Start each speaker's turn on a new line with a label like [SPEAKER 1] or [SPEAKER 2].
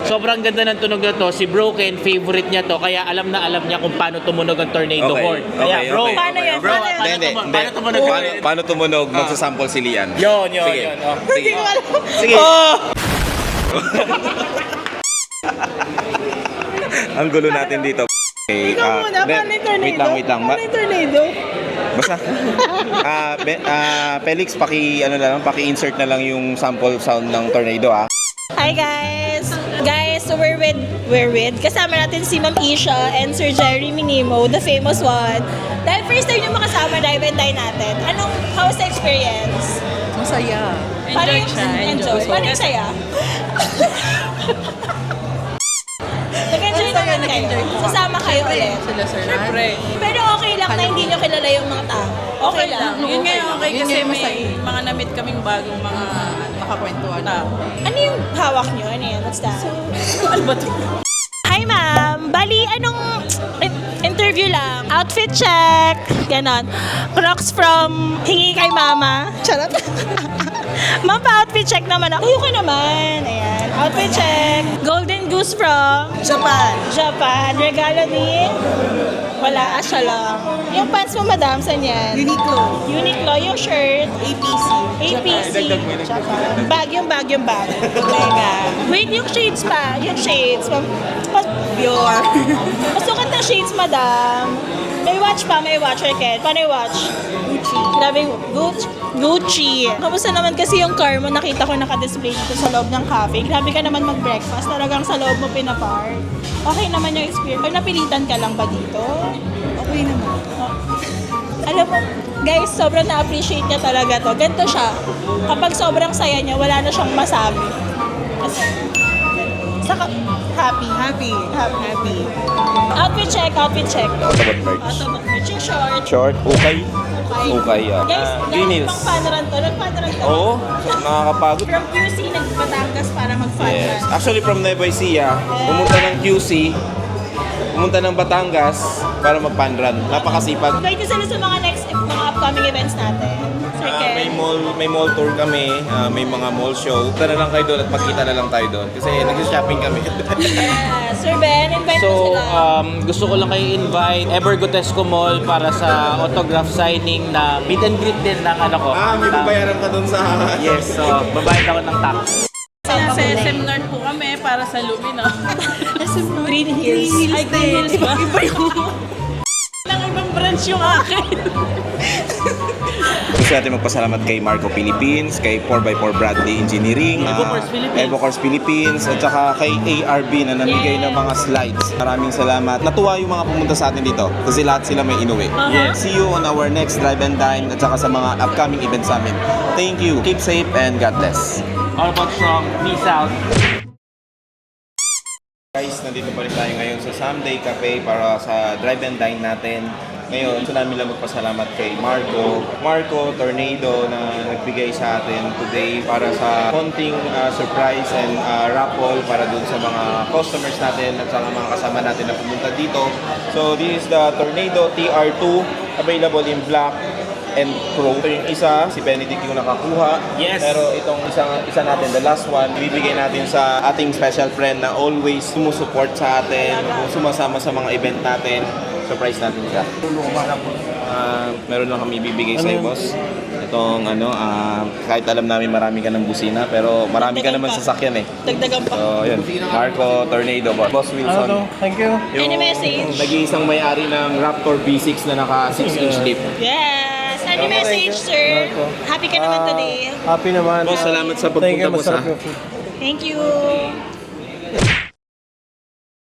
[SPEAKER 1] Sobrang ganda ng tunog na to. Si Broken, favorite niya to. Kaya alam niya kung paano tumunog ang tornado horn. Kaya bro,
[SPEAKER 2] Paano yun?
[SPEAKER 1] bro,
[SPEAKER 2] Paano yun?
[SPEAKER 1] paano tumunog?
[SPEAKER 3] Paano tumunog? Magsasample si Lian.
[SPEAKER 1] Yun.
[SPEAKER 3] Sige.
[SPEAKER 1] Oh.
[SPEAKER 3] Sige. Sige. Ang gulo natin dito. Okay,
[SPEAKER 2] Ikaw muna, paano yung tornado?
[SPEAKER 3] Wait lang.
[SPEAKER 2] Paano yung tornado?
[SPEAKER 3] Basta. Felix, paki-insert na lang yung sample sound ng tornado
[SPEAKER 2] Hi guys! Guys, so we're with, kasama natin si Ma'am Isha and Sir Jerry Minimo, the famous one. Dahil first time yung makasama dive and dine natin. How's the experience?
[SPEAKER 4] Masaya.
[SPEAKER 2] Paano
[SPEAKER 4] Enjoy
[SPEAKER 2] yung-
[SPEAKER 4] siya.
[SPEAKER 2] Enjoy. Paano yung saya? Nag-enjoy naman kayo. Sasama kayo ulit.
[SPEAKER 4] Sila sir.
[SPEAKER 5] Siyempre.
[SPEAKER 2] Pero okay lang na hindi nyo kilala yung mga tao. Okay lang.
[SPEAKER 5] Yun nga okay
[SPEAKER 4] Yun
[SPEAKER 5] kasi
[SPEAKER 4] nga yung
[SPEAKER 5] may
[SPEAKER 4] masaya.
[SPEAKER 5] mga na-meet kaming bagong mga
[SPEAKER 4] Makakwentuhan.
[SPEAKER 5] tao.
[SPEAKER 2] Ano yung hawak nyo? Ano yan? What's that?
[SPEAKER 5] Ano ba ito?
[SPEAKER 2] Hi ma'am! Bali, anong interview lang? Outfit check! Ganon. Crocs from Hingi kay Mama. Charot. Ma'am, pa-outfit check naman ako. Tuyo ka naman. Ayan. Outfit check. Golden Goose from Japan. Regalo ni? Wala, siya lang. Yung pants mo, madam, saan yan? Uniqlo. Yung shirt? APC. Japan. Bag. Mega. Wait, yung shades pa. Yung shades. Pure. Pasukat ng shades, madam. May watch pa, Ken. Paano yung watch? Gucci. Grabe, Gucci. Kamusta naman kasi yung car mo, nakita ko naka-display dito sa loob ng cafe. Grabe ka naman mag-breakfast. Talagang sa loob mo pinapark. Okay naman yung experience. Or napilitan ka lang ba dito? Okay naman. Alam mo, guys, sobrang na-appreciate niya talaga to. Ganito siya. Kapag sobrang saya niya, wala na siyang masabi. Kasi, saka, happy. Outfit check.
[SPEAKER 3] Sabot merch.
[SPEAKER 2] Sabot merch. Yung short.
[SPEAKER 3] Short, ukay. Ukay,
[SPEAKER 2] Guys,
[SPEAKER 3] Vinyls.
[SPEAKER 2] pang-fanaran to. Nag-fanaran to.
[SPEAKER 3] Oo, nakakapagod.
[SPEAKER 2] From QC, nag-Batangas para mag-fanaran.
[SPEAKER 3] Yes. Actually, from Nueva Ecija, pumunta ng QC, pumunta ng Batangas para mag-panran. Napakasipag.
[SPEAKER 2] Invite sila sa mga mga upcoming events natin. Sir Ken.
[SPEAKER 3] May mall tour kami, may mga mall show. Punta na lang kayo doon at magkita na lang tayo doon. Kasi nag-shopping kami.
[SPEAKER 2] Yeah. Sir Ben, invite mo
[SPEAKER 1] So,
[SPEAKER 2] sila.
[SPEAKER 1] gusto ko lang kayo invite Evergotesco Mall para sa autograph signing na meet and greet din ng ano ko.
[SPEAKER 3] May babayaran ka doon sa...
[SPEAKER 1] Yes, so babayad ako ng tax.
[SPEAKER 5] Sa SM North po kami para sa Lumina.
[SPEAKER 2] Green Hills.
[SPEAKER 5] Ay, Green Hills ba? Iba yung... Nang ibang branch yung akin.
[SPEAKER 3] Gusto natin magpasalamat kay Marco Philippines, kay 4x4 Bradley Engineering, Evocors Philippines, at saka kay ARB na namigay ng mga slides. Maraming salamat. Natuwa yung mga pumunta sa atin dito kasi lahat sila may inuwi.
[SPEAKER 1] Yes.
[SPEAKER 3] See you on our next Drive and Dine at saka sa mga upcoming events namin. Thank you. Keep safe and God bless.
[SPEAKER 1] All about strong. Peace out.
[SPEAKER 3] Guys, nandito pa rin tayo ngayon sa Someday Cafe para sa Drive and Dine natin. Ngayon, gusto namin lang magpasalamat kay Marco Tornado na nagbigay sa atin today para sa konting surprise and raffle para dun sa mga customers natin at sa mga kasama natin na pumunta dito. So, this is the Tornado TR2, available in black and chrome. Ito yung isa, si Benedict yung nakakuha.
[SPEAKER 1] Yes.
[SPEAKER 3] Pero itong isa natin, the last one, ibibigay natin sa ating special friend na always sumusupport sa atin, sumasama sa mga event natin. Surprise natin siya. Meron lang kami ibibigay sa iyo, boss. Itong kahit alam namin marami ka ng busina, pero marami ka naman sasakyan eh.
[SPEAKER 2] Dagdagan pa.
[SPEAKER 3] So, yun. Marco Tornado, boss Wilson.
[SPEAKER 4] Thank you.
[SPEAKER 2] Any message?
[SPEAKER 3] Nag-iisang may-ari ng Raptor V6 na naka 6-inch lip.
[SPEAKER 2] Yes. Any message, sir? Happy ka naman today.
[SPEAKER 4] Happy naman.
[SPEAKER 3] Boss, salamat sa
[SPEAKER 4] Thank you,
[SPEAKER 3] pagpunta mo sa...
[SPEAKER 4] masarap yung food.
[SPEAKER 2] Thank you.